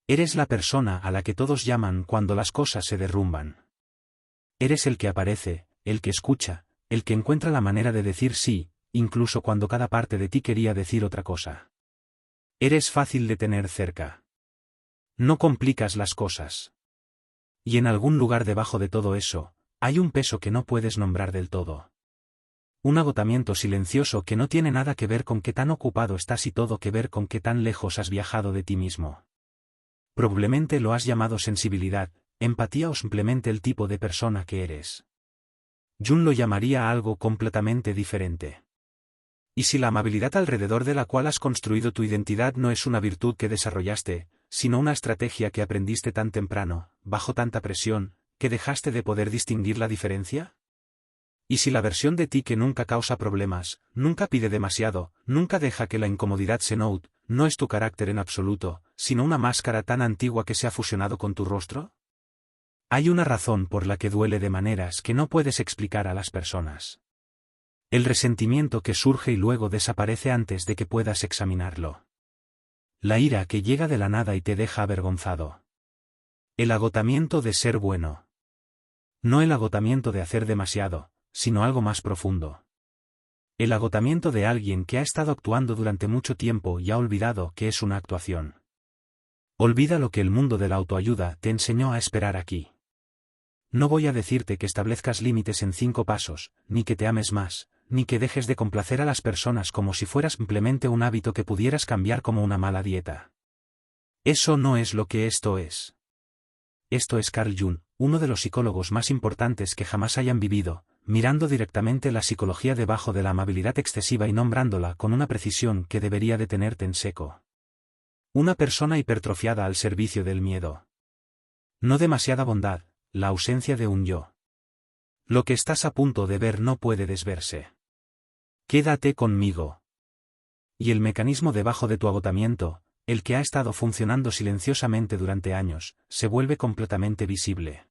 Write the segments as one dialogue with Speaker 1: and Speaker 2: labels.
Speaker 1: Eres la persona a la que todos llaman cuando las cosas se derrumban. Eres el que aparece, el que escucha, el que encuentra la manera de decir sí, incluso cuando cada parte de ti quería decir otra cosa. Eres fácil de tener cerca. No complicas las cosas. Y en algún lugar debajo de todo eso, hay un peso que no puedes nombrar del todo. Un agotamiento silencioso que no tiene nada que ver con qué tan ocupado estás y todo que ver con qué tan lejos has viajado de ti mismo. Probablemente lo has llamado sensibilidad, empatía o simplemente el tipo de persona que eres. Jung lo llamaría algo completamente diferente. Y si la amabilidad alrededor de la cual has construido tu identidad no es una virtud que desarrollaste, sino una estrategia que aprendiste tan temprano, bajo tanta presión, que dejaste de poder distinguir la diferencia? ¿Y si la versión de ti que nunca causa problemas, nunca pide demasiado, nunca deja que la incomodidad se note, no es tu carácter en absoluto, sino una máscara tan antigua que se ha fusionado con tu rostro? Hay una razón por la que duele de maneras que no puedes explicar a las personas. El resentimiento que surge y luego desaparece antes de que puedas examinarlo. La ira que llega de la nada y te deja avergonzado. El agotamiento de ser bueno. No el agotamiento de hacer demasiado, sino algo más profundo. El agotamiento de alguien que ha estado actuando durante mucho tiempo y ha olvidado que es una actuación. Olvida lo que el mundo de la autoayuda te enseñó a esperar aquí. No voy a decirte que establezcas límites en 5 pasos, ni que te ames más, ni que dejes de complacer a las personas como si fueras simplemente un hábito que pudieras cambiar como una mala dieta. Eso no es lo que esto es. Esto es Carl Jung, uno de los psicólogos más importantes que jamás hayan vivido, mirando directamente la psicología debajo de la amabilidad excesiva y nombrándola con una precisión que debería detenerte en seco. Una persona hipertrofiada al servicio del miedo. No demasiada bondad, la ausencia de un yo. Lo que estás a punto de ver no puede desverse. Quédate conmigo. Y el mecanismo debajo de tu agotamiento, el que ha estado funcionando silenciosamente durante años, se vuelve completamente visible.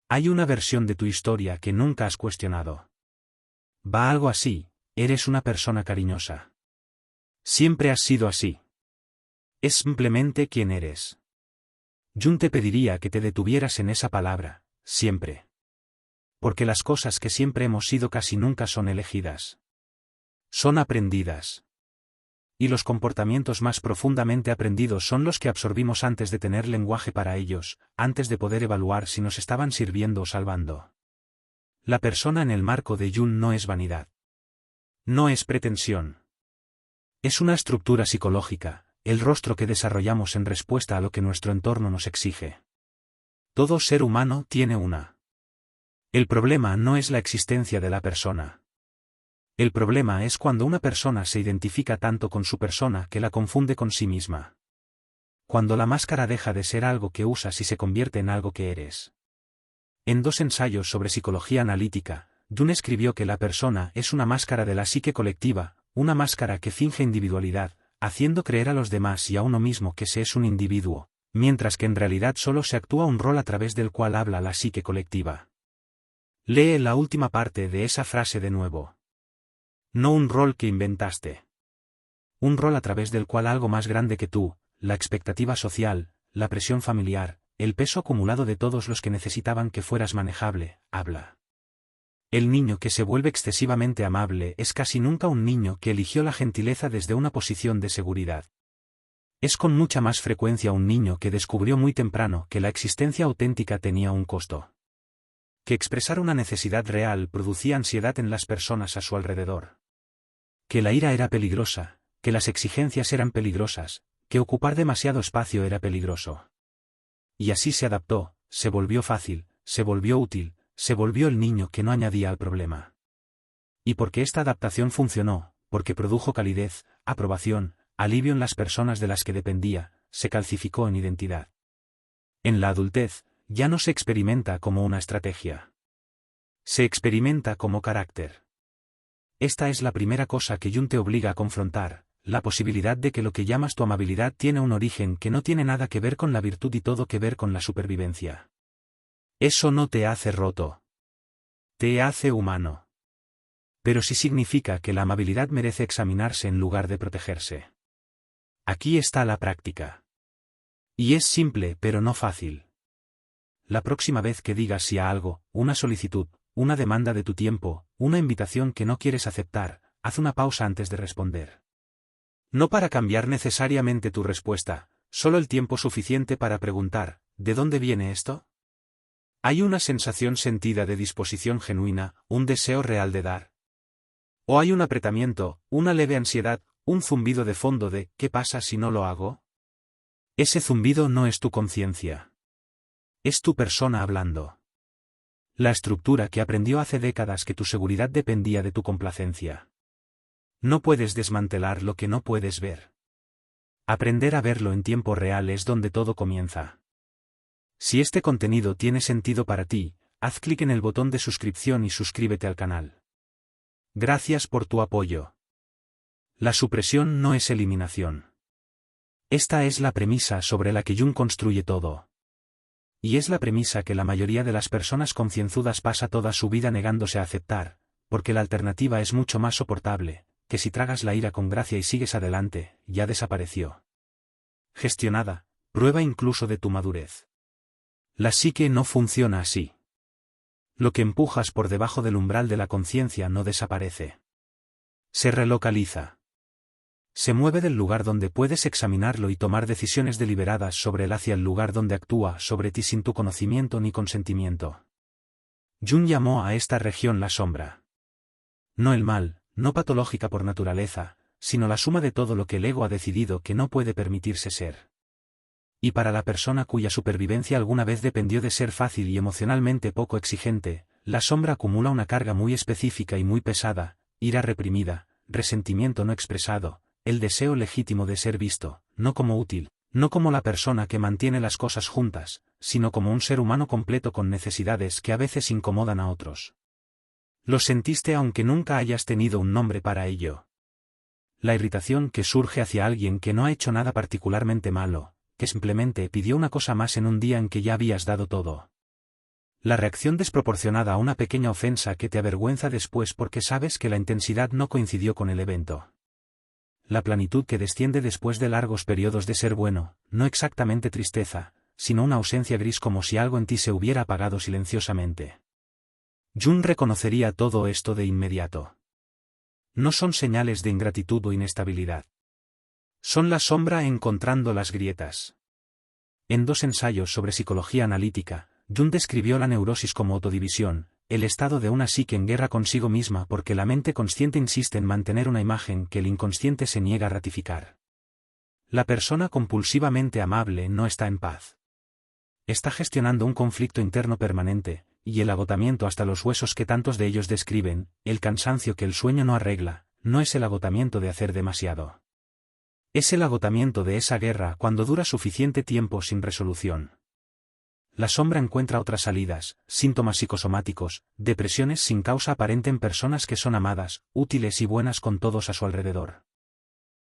Speaker 1: Hay una versión de tu historia que nunca has cuestionado. Va algo así, eres una persona cariñosa. Siempre has sido así. Es simplemente quien eres. Jung te pediría que te detuvieras en esa palabra, siempre. Porque las cosas que siempre hemos sido casi nunca son elegidas. Son aprendidas. Y los comportamientos más profundamente aprendidos son los que absorbimos antes de tener lenguaje para ellos, antes de poder evaluar si nos estaban sirviendo o salvando. La persona en el marco de Jung no es vanidad. No es pretensión. Es una estructura psicológica, el rostro que desarrollamos en respuesta a lo que nuestro entorno nos exige. Todo ser humano tiene una. El problema no es la existencia de la persona. El problema es cuando una persona se identifica tanto con su persona que la confunde con sí misma. Cuando la máscara deja de ser algo que usas y se convierte en algo que eres. En 2 ensayos sobre psicología analítica, Jung escribió que la persona es una máscara de la psique colectiva, una máscara que finge individualidad, haciendo creer a los demás y a uno mismo que se es un individuo, mientras que en realidad solo se actúa un rol a través del cual habla la psique colectiva. Lee la última parte de esa frase de nuevo. No un rol que inventaste. Un rol a través del cual algo más grande que tú, la expectativa social, la presión familiar, el peso acumulado de todos los que necesitaban que fueras manejable, habla. El niño que se vuelve excesivamente amable es casi nunca un niño que eligió la gentileza desde una posición de seguridad. Es con mucha más frecuencia un niño que descubrió muy temprano que la existencia auténtica tenía un costo. Que expresar una necesidad real producía ansiedad en las personas a su alrededor. Que la ira era peligrosa, que las exigencias eran peligrosas, que ocupar demasiado espacio era peligroso. Y así se adaptó, se volvió fácil, se volvió útil, se volvió el niño que no añadía al problema. Y porque esta adaptación funcionó, porque produjo calidez, aprobación, alivio en las personas de las que dependía, se calcificó en identidad. En la adultez, ya no se experimenta como una estrategia. Se experimenta como carácter. Esta es la primera cosa que Jung te obliga a confrontar, la posibilidad de que lo que llamas tu amabilidad tiene un origen que no tiene nada que ver con la virtud y todo que ver con la supervivencia. Eso no te hace roto. Te hace humano. Pero sí significa que la amabilidad merece examinarse en lugar de protegerse. Aquí está la práctica. Y es simple pero no fácil. La próxima vez que digas sí a algo, una solicitud, una demanda de tu tiempo, una invitación que no quieres aceptar, haz una pausa antes de responder. No para cambiar necesariamente tu respuesta, solo el tiempo suficiente para preguntar, ¿de dónde viene esto? ¿Hay una sensación sentida de disposición genuina, un deseo real de dar? ¿O hay un apretamiento, una leve ansiedad, un zumbido de fondo de ¿qué pasa si no lo hago? Ese zumbido no es tu conciencia. Es tu persona hablando. La estructura que aprendió hace décadas que tu seguridad dependía de tu complacencia. No puedes desmantelar lo que no puedes ver. Aprender a verlo en tiempo real es donde todo comienza. Si este contenido tiene sentido para ti, haz clic en el botón de suscripción y suscríbete al canal. Gracias por tu apoyo. La supresión no es eliminación. Esta es la premisa sobre la que Jung construye todo. Y es la premisa que la mayoría de las personas concienzudas pasa toda su vida negándose a aceptar, porque la alternativa es mucho más soportable, que si tragas la ira con gracia y sigues adelante, ya desapareció. Gestionada, prueba incluso de tu madurez. La psique no funciona así. Lo que empujas por debajo del umbral de la conciencia no desaparece. Se relocaliza. Se mueve del lugar donde puedes examinarlo y tomar decisiones deliberadas sobre él hacia el lugar donde actúa sobre ti sin tu conocimiento ni consentimiento. Jung llamó a esta región la sombra. No el mal, no patológica por naturaleza, sino la suma de todo lo que el ego ha decidido que no puede permitirse ser. Y para la persona cuya supervivencia alguna vez dependió de ser fácil y emocionalmente poco exigente, la sombra acumula una carga muy específica y muy pesada, ira reprimida, resentimiento no expresado, el deseo legítimo de ser visto, no como útil, no como la persona que mantiene las cosas juntas, sino como un ser humano completo con necesidades que a veces incomodan a otros. Lo sentiste aunque nunca hayas tenido un nombre para ello. La irritación que surge hacia alguien que no ha hecho nada particularmente malo, que simplemente pidió una cosa más en un día en que ya habías dado todo. La reacción desproporcionada a una pequeña ofensa que te avergüenza después porque sabes que la intensidad no coincidió con el evento. La plenitud que desciende después de largos periodos de ser bueno, no exactamente tristeza, sino una ausencia gris como si algo en ti se hubiera apagado silenciosamente. Jung reconocería todo esto de inmediato. No son señales de ingratitud o inestabilidad. Son la sombra encontrando las grietas. En 2 ensayos sobre psicología analítica, Jung describió la neurosis como autodivisión, el estado de una psique en guerra consigo misma porque la mente consciente insiste en mantener una imagen que el inconsciente se niega a ratificar. La persona compulsivamente amable no está en paz. Está gestionando un conflicto interno permanente, y el agotamiento hasta los huesos que tantos de ellos describen, el cansancio que el sueño no arregla, no es el agotamiento de hacer demasiado. Es el agotamiento de esa guerra cuando dura suficiente tiempo sin resolución. La sombra encuentra otras salidas, síntomas psicosomáticos, depresiones sin causa aparente en personas que son amadas, útiles y buenas con todos a su alrededor.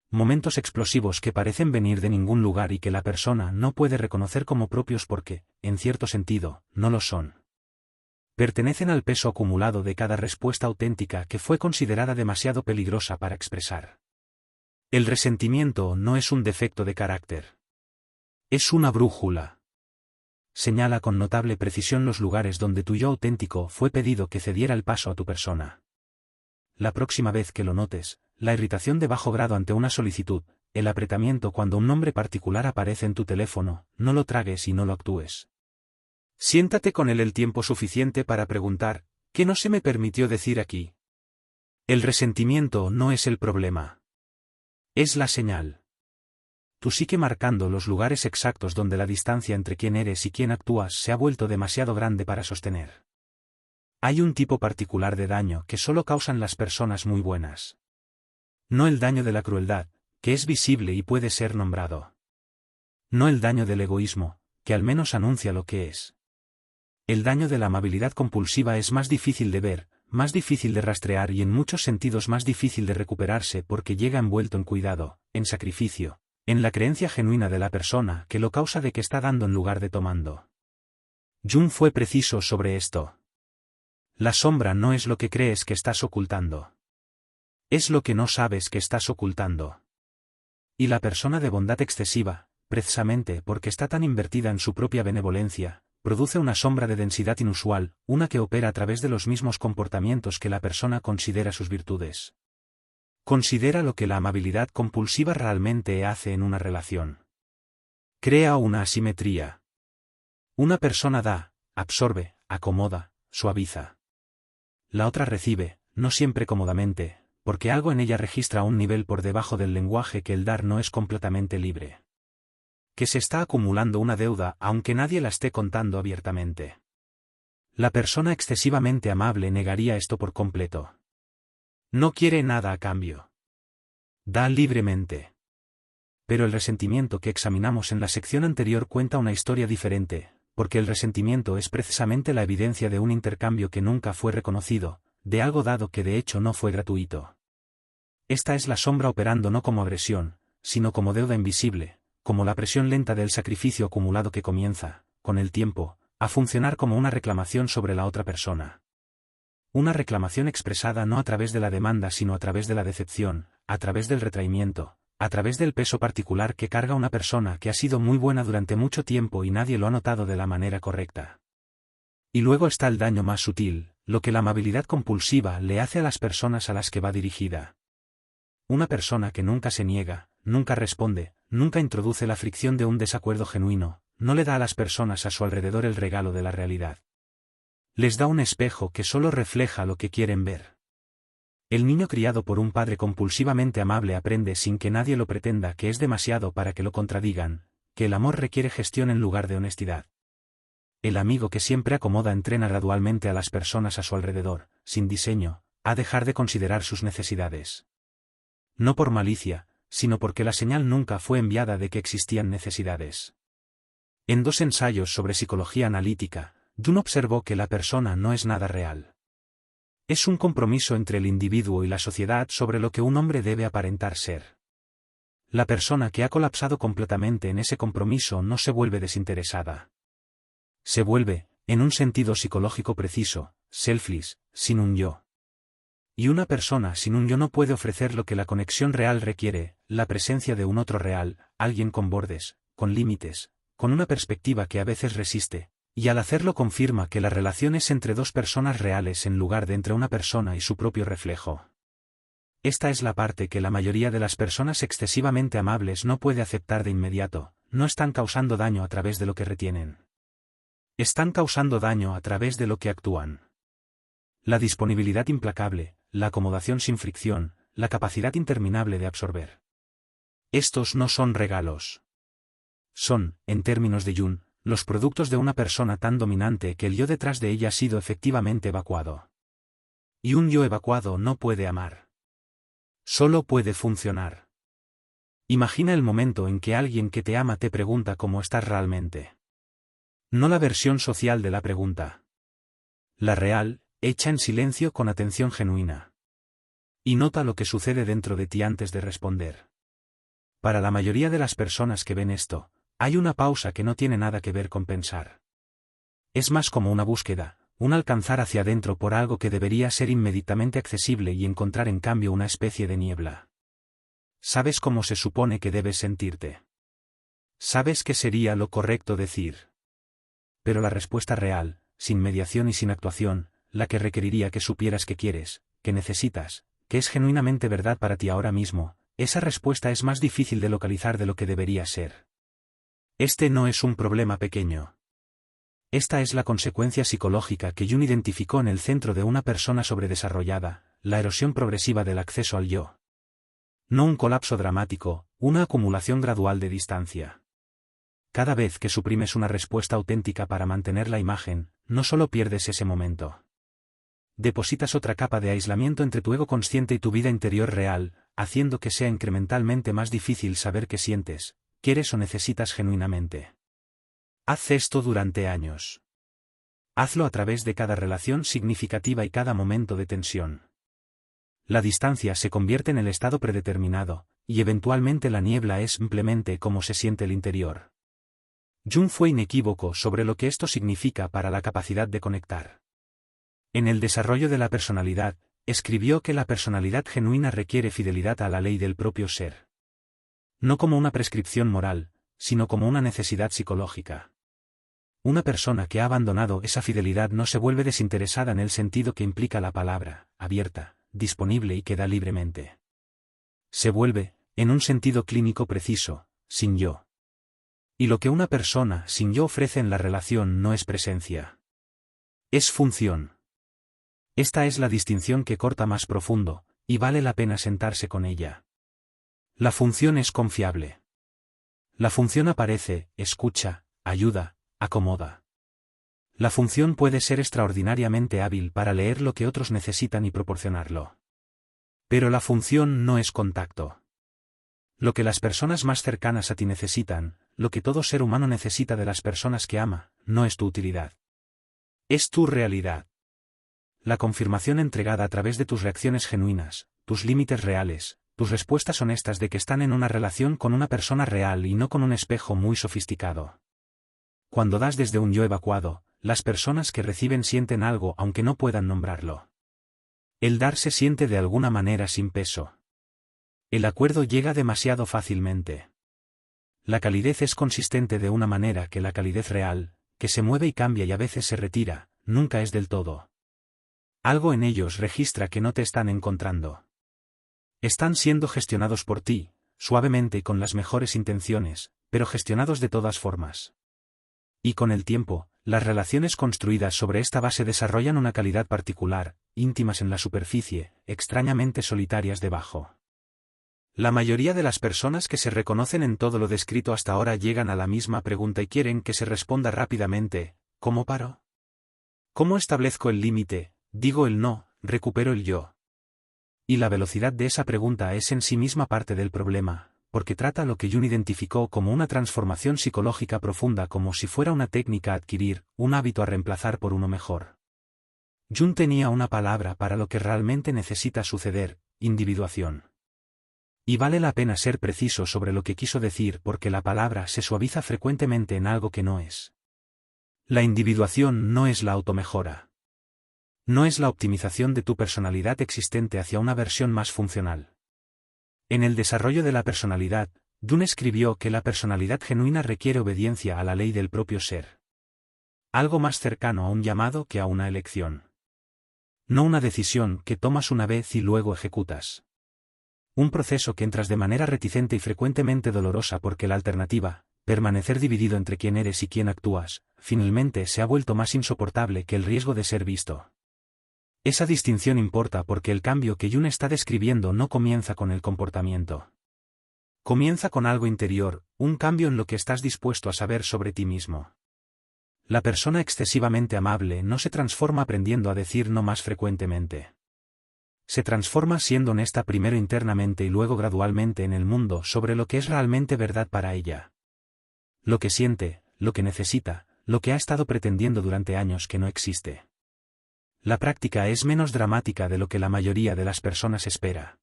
Speaker 1: Momentos explosivos que parecen venir de ningún lugar y que la persona no puede reconocer como propios porque, en cierto sentido, no lo son. Pertenecen al peso acumulado de cada respuesta auténtica que fue considerada demasiado peligrosa para expresar. El resentimiento no es un defecto de carácter. Es una brújula. Señala con notable precisión los lugares donde tu yo auténtico fue pedido que cediera el paso a tu persona. La próxima vez que lo notes, la irritación de bajo grado ante una solicitud, el apretamiento cuando un nombre particular aparece en tu teléfono, no lo tragues y no lo actúes. Siéntate con él el tiempo suficiente para preguntar, ¿qué no se me permitió decir aquí? El resentimiento no es el problema. Es la señal. Tu psique marcando los lugares exactos donde la distancia entre quién eres y quién actúas se ha vuelto demasiado grande para sostener. Hay un tipo particular de daño que solo causan las personas muy buenas. No el daño de la crueldad, que es visible y puede ser nombrado. No el daño del egoísmo, que al menos anuncia lo que es. El daño de la amabilidad compulsiva es más difícil de ver, más difícil de rastrear y en muchos sentidos más difícil de recuperarse porque llega envuelto en cuidado, en sacrificio, en la creencia genuina de la persona que lo causa de que está dando en lugar de tomando. Jung fue preciso sobre esto. La sombra no es lo que crees que estás ocultando. Es lo que no sabes que estás ocultando. Y la persona de bondad excesiva, precisamente porque está tan invertida en su propia benevolencia, produce una sombra de densidad inusual, una que opera a través de los mismos comportamientos que la persona considera sus virtudes. Considera lo que la amabilidad compulsiva realmente hace en una relación. Crea una asimetría. Una persona da, absorbe, acomoda, suaviza. La otra recibe, no siempre cómodamente, porque algo en ella registra un nivel por debajo del lenguaje que el dar no es completamente libre. Que se está acumulando una deuda aunque nadie la esté contando abiertamente. La persona excesivamente amable negaría esto por completo. No quiere nada a cambio. Da libremente. Pero el resentimiento que examinamos en la sección anterior cuenta una historia diferente, porque el resentimiento es precisamente la evidencia de un intercambio que nunca fue reconocido, de algo dado que de hecho no fue gratuito. Esta es la sombra operando no como agresión, sino como deuda invisible, como la presión lenta del sacrificio acumulado que comienza, con el tiempo, a funcionar como una reclamación sobre la otra persona. Una reclamación expresada no a través de la demanda sino a través de la decepción, a través del retraimiento, a través del peso particular que carga una persona que ha sido muy buena durante mucho tiempo y nadie lo ha notado de la manera correcta. Y luego está el daño más sutil, lo que la amabilidad compulsiva le hace a las personas a las que va dirigida. Una persona que nunca se niega, nunca responde, nunca introduce la fricción de un desacuerdo genuino, no le da a las personas a su alrededor el regalo de la realidad. Les da un espejo que solo refleja lo que quieren ver. El niño criado por un padre compulsivamente amable aprende sin que nadie lo pretenda que es demasiado para que lo contradigan, que el amor requiere gestión en lugar de honestidad. El amigo que siempre acomoda entrena gradualmente a las personas a su alrededor, sin diseño, a dejar de considerar sus necesidades. No por malicia, sino porque la señal nunca fue enviada de que existían necesidades. En 2 ensayos sobre psicología analítica, Jung observó que la persona no es nada real. Es un compromiso entre el individuo y la sociedad sobre lo que un hombre debe aparentar ser. La persona que ha colapsado completamente en ese compromiso no se vuelve desinteresada. Se vuelve, en un sentido psicológico preciso, selfless, sin un yo. Y una persona sin un yo no puede ofrecer lo que la conexión real requiere, la presencia de un otro real, alguien con bordes, con límites, con una perspectiva que a veces resiste, y al hacerlo confirma que la relación es entre 2 personas reales en lugar de entre una persona y su propio reflejo. Esta es la parte que la mayoría de las personas excesivamente amables no puede aceptar de inmediato, no están causando daño a través de lo que retienen. Están causando daño a través de lo que actúan. La disponibilidad implacable, la acomodación sin fricción, la capacidad interminable de absorber. Estos no son regalos. Son, en términos de Jung, los productos de una persona tan dominante que el yo detrás de ella ha sido efectivamente evacuado. Y un yo evacuado no puede amar. Solo puede funcionar. Imagina el momento en que alguien que te ama te pregunta cómo estás realmente. No la versión social de la pregunta. La real, hecha en silencio con atención genuina. Y nota lo que sucede dentro de ti antes de responder. Para la mayoría de las personas que ven esto, hay una pausa que no tiene nada que ver con pensar. Es más como una búsqueda, un alcanzar hacia adentro por algo que debería ser inmediatamente accesible y encontrar en cambio una especie de niebla. ¿Sabes cómo se supone que debes sentirte? ¿Sabes qué sería lo correcto decir? Pero la respuesta real, sin mediación y sin actuación, la que requeriría que supieras que quieres, que necesitas, que es genuinamente verdad para ti ahora mismo, esa respuesta es más difícil de localizar de lo que debería ser. Este no es un problema pequeño. Esta es la consecuencia psicológica que Jung identificó en el centro de una persona sobredesarrollada, la erosión progresiva del acceso al yo. No un colapso dramático, una acumulación gradual de distancia. Cada vez que suprimes una respuesta auténtica para mantener la imagen, no solo pierdes ese momento. Depositas otra capa de aislamiento entre tu ego consciente y tu vida interior real, haciendo que sea incrementalmente más difícil saber qué sientes, quieres o necesitas genuinamente. Haz esto durante años. Hazlo a través de cada relación significativa y cada momento de tensión. La distancia se convierte en el estado predeterminado, y eventualmente la niebla es simplemente cómo se siente el interior. Jung fue inequívoco sobre lo que esto significa para la capacidad de conectar. En el desarrollo de la personalidad, escribió que la personalidad genuina requiere fidelidad a la ley del propio ser. No como una prescripción moral, sino como una necesidad psicológica. Una persona que ha abandonado esa fidelidad no se vuelve desinteresada en el sentido que implica la palabra, abierta, disponible y que da libremente. Se vuelve, en un sentido clínico preciso, sin yo. Y lo que una persona sin yo ofrece en la relación no es presencia. Es función. Esta es la distinción que corta más profundo, y vale la pena sentarse con ella. La función es confiable. La función aparece, escucha, ayuda, acomoda. La función puede ser extraordinariamente hábil para leer lo que otros necesitan y proporcionarlo. Pero la función no es contacto. Lo que las personas más cercanas a ti necesitan, lo que todo ser humano necesita de las personas que ama, no es tu utilidad. Es tu realidad. La confirmación entregada a través de tus reacciones genuinas, tus límites reales, tus respuestas honestas de que están en una relación con una persona real y no con un espejo muy sofisticado. Cuando das desde un yo evacuado, las personas que reciben sienten algo aunque no puedan nombrarlo. El dar se siente de alguna manera sin peso. El acuerdo llega demasiado fácilmente. La calidez es consistente de una manera que la calidez real, que se mueve y cambia y a veces se retira, nunca es del todo. Algo en ellos registra que no te están encontrando. Están siendo gestionados por ti, suavemente y con las mejores intenciones, pero gestionados de todas formas. Y con el tiempo, las relaciones construidas sobre esta base desarrollan una calidad particular, íntimas en la superficie, extrañamente solitarias debajo. La mayoría de las personas que se reconocen en todo lo descrito hasta ahora llegan a la misma pregunta y quieren que se responda rápidamente: ¿cómo paro? ¿Cómo establezco el límite? Digo el no, recupero el yo. Y la velocidad de esa pregunta es en sí misma parte del problema, porque trata lo que Jung identificó como una transformación psicológica profunda, como si fuera una técnica a adquirir, un hábito a reemplazar por uno mejor. Jung tenía una palabra para lo que realmente necesita suceder: individuación. Y vale la pena ser preciso sobre lo que quiso decir porque la palabra se suaviza frecuentemente en algo que no es. La individuación no es la automejora. No es la optimización de tu personalidad existente hacia una versión más funcional. En el desarrollo de la personalidad, Jung escribió que la personalidad genuina requiere obediencia a la ley del propio ser. Algo más cercano a un llamado que a una elección. No una decisión que tomas una vez y luego ejecutas. Un proceso que entras de manera reticente y frecuentemente dolorosa porque la alternativa, permanecer dividido entre quién eres y quién actúas, finalmente se ha vuelto más insoportable que el riesgo de ser visto. Esa distinción importa porque el cambio que Jung está describiendo no comienza con el comportamiento. Comienza con algo interior, un cambio en lo que estás dispuesto a saber sobre ti mismo. La persona excesivamente amable no se transforma aprendiendo a decir no más frecuentemente. Se transforma siendo honesta primero internamente y luego gradualmente en el mundo sobre lo que es realmente verdad para ella. Lo que siente, lo que necesita, lo que ha estado pretendiendo durante años que no existe. La práctica es menos dramática de lo que la mayoría de las personas espera.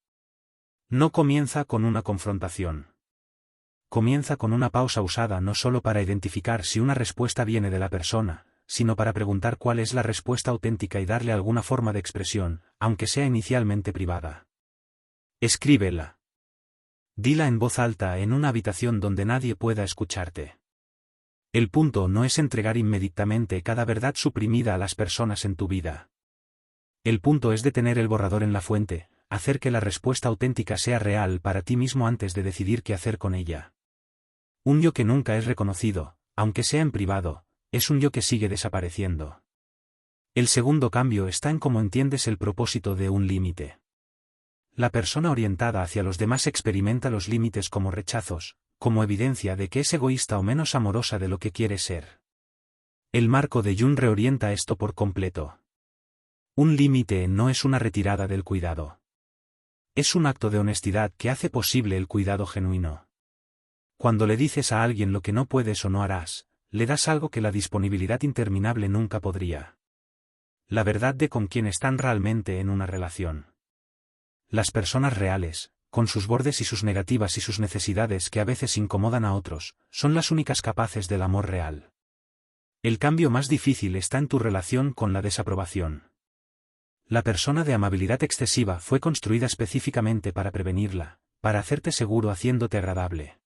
Speaker 1: No comienza con una confrontación. Comienza con una pausa usada no solo para identificar si una respuesta viene de la persona, sino para preguntar cuál es la respuesta auténtica y darle alguna forma de expresión, aunque sea inicialmente privada. Escríbela. Dila en voz alta en una habitación donde nadie pueda escucharte. El punto no es entregar inmediatamente cada verdad suprimida a las personas en tu vida. El punto es detener el borrador en la fuente, hacer que la respuesta auténtica sea real para ti mismo antes de decidir qué hacer con ella. Un yo que nunca es reconocido, aunque sea en privado, es un yo que sigue desapareciendo. El segundo cambio está en cómo entiendes el propósito de un límite. La persona orientada hacia los demás experimenta los límites como rechazos, como evidencia de que es egoísta o menos amorosa de lo que quiere ser. El marco de Jung reorienta esto por completo. Un límite no es una retirada del cuidado. Es un acto de honestidad que hace posible el cuidado genuino. Cuando le dices a alguien lo que no puedes o no harás, le das algo que la disponibilidad interminable nunca podría. La verdad de con quién están realmente en una relación. Las personas reales, con sus bordes y sus negativas y sus necesidades que a veces incomodan a otros, son las únicas capaces del amor real. El cambio más difícil está en tu relación con la desaprobación. La persona de amabilidad excesiva fue construida específicamente para prevenirla, para hacerte seguro haciéndote agradable.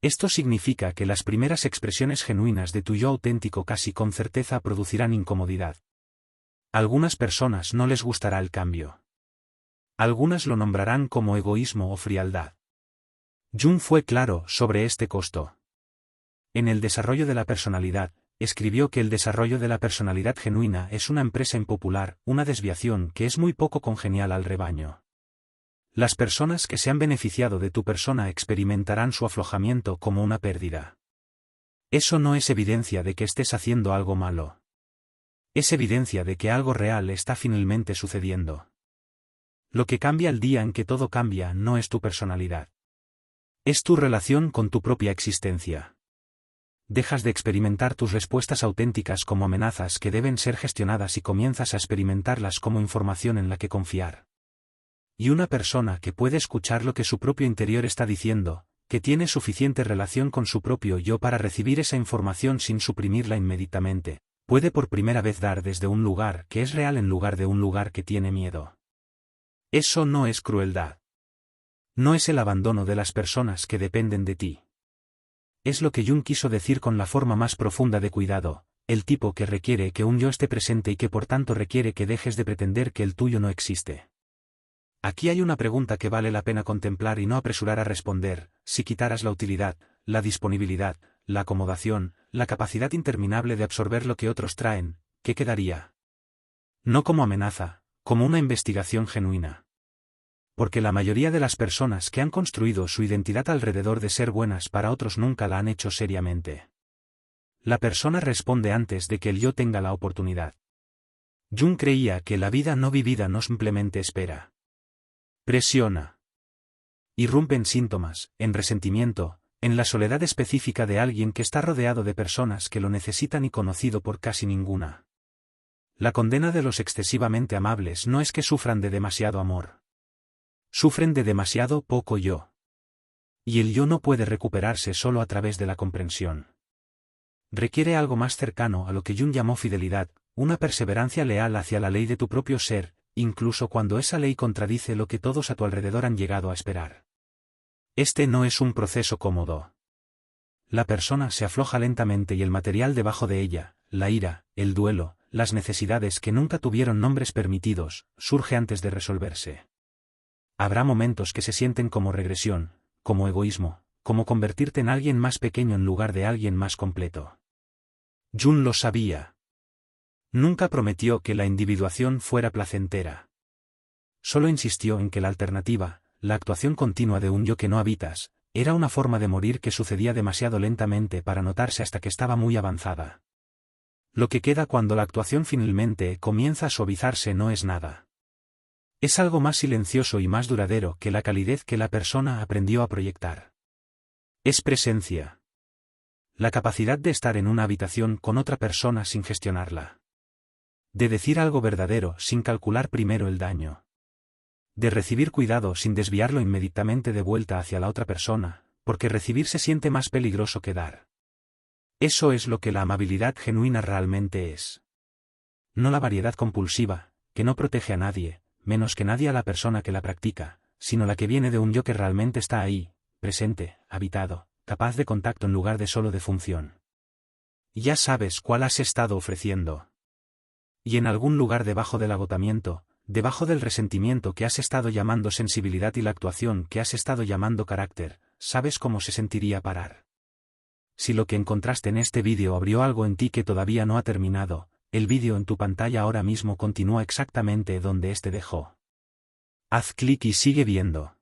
Speaker 1: Esto significa que las primeras expresiones genuinas de tu yo auténtico casi con certeza producirán incomodidad. A algunas personas no les gustará el cambio. Algunas lo nombrarán como egoísmo o frialdad. Jung fue claro sobre este costo. En el desarrollo de la personalidad, escribió que el desarrollo de la personalidad genuina es una empresa impopular, una desviación que es muy poco congenial al rebaño. Las personas que se han beneficiado de tu persona experimentarán su aflojamiento como una pérdida. Eso no es evidencia de que estés haciendo algo malo. Es evidencia de que algo real está finalmente sucediendo. Lo que cambia el día en que todo cambia no es tu personalidad. Es tu relación con tu propia existencia. Dejas de experimentar tus respuestas auténticas como amenazas que deben ser gestionadas y comienzas a experimentarlas como información en la que confiar. Y una persona que puede escuchar lo que su propio interior está diciendo, que tiene suficiente relación con su propio yo para recibir esa información sin suprimirla inmediatamente, puede por primera vez dar desde un lugar que es real en lugar de un lugar que tiene miedo. Eso no es crueldad. No es el abandono de las personas que dependen de ti. Es lo que Jung quiso decir con la forma más profunda de cuidado, el tipo que requiere que un yo esté presente y que por tanto requiere que dejes de pretender que el tuyo no existe. Aquí hay una pregunta que vale la pena contemplar y no apresurar a responder: si quitaras la utilidad, la disponibilidad, la acomodación, la capacidad interminable de absorber lo que otros traen, ¿qué quedaría? No como amenaza, como una investigación genuina. Porque la mayoría de las personas que han construido su identidad alrededor de ser buenas para otros nunca la han hecho seriamente. La persona responde antes de que el yo tenga la oportunidad. Jung creía que la vida no vivida no simplemente espera. Presiona. Irrumpe en síntomas, en resentimiento, en la soledad específica de alguien que está rodeado de personas que lo necesitan y conocido por casi ninguna. La condena de los excesivamente amables no es que sufran de demasiado amor. Sufren de demasiado poco yo. Y el yo no puede recuperarse solo a través de la comprensión. Requiere algo más cercano a lo que Jung llamó fidelidad, una perseverancia leal hacia la ley de tu propio ser, incluso cuando esa ley contradice lo que todos a tu alrededor han llegado a esperar. Este no es un proceso cómodo. La persona se afloja lentamente y el material debajo de ella, la ira, el duelo, las necesidades que nunca tuvieron nombres permitidos, surge antes de resolverse. Habrá momentos que se sienten como regresión, como egoísmo, como convertirte en alguien más pequeño en lugar de alguien más completo. Jung lo sabía. Nunca prometió que la individuación fuera placentera. Solo insistió en que la alternativa, la actuación continua de un yo que no habitas, era una forma de morir que sucedía demasiado lentamente para notarse hasta que estaba muy avanzada. Lo que queda cuando la actuación finalmente comienza a suavizarse no es nada. Es algo más silencioso y más duradero que la calidez que la persona aprendió a proyectar. Es presencia. La capacidad de estar en una habitación con otra persona sin gestionarla. De decir algo verdadero sin calcular primero el daño. De recibir cuidado sin desviarlo inmediatamente de vuelta hacia la otra persona, porque recibir se siente más peligroso que dar. Eso es lo que la amabilidad genuina realmente es. No la variedad compulsiva, que no protege a nadie, menos que nadie a la persona que la practica, sino la que viene de un yo que realmente está ahí, presente, habitado, capaz de contacto en lugar de solo de función. Ya sabes cuál has estado ofreciendo. Y en algún lugar debajo del agotamiento, debajo del resentimiento que has estado llamando sensibilidad y la actuación que has estado llamando carácter, sabes cómo se sentiría parar. Si lo que encontraste en este vídeo abrió algo en ti que todavía no ha terminado, el vídeo en tu pantalla ahora mismo continúa exactamente donde este dejó. Haz clic y sigue viendo.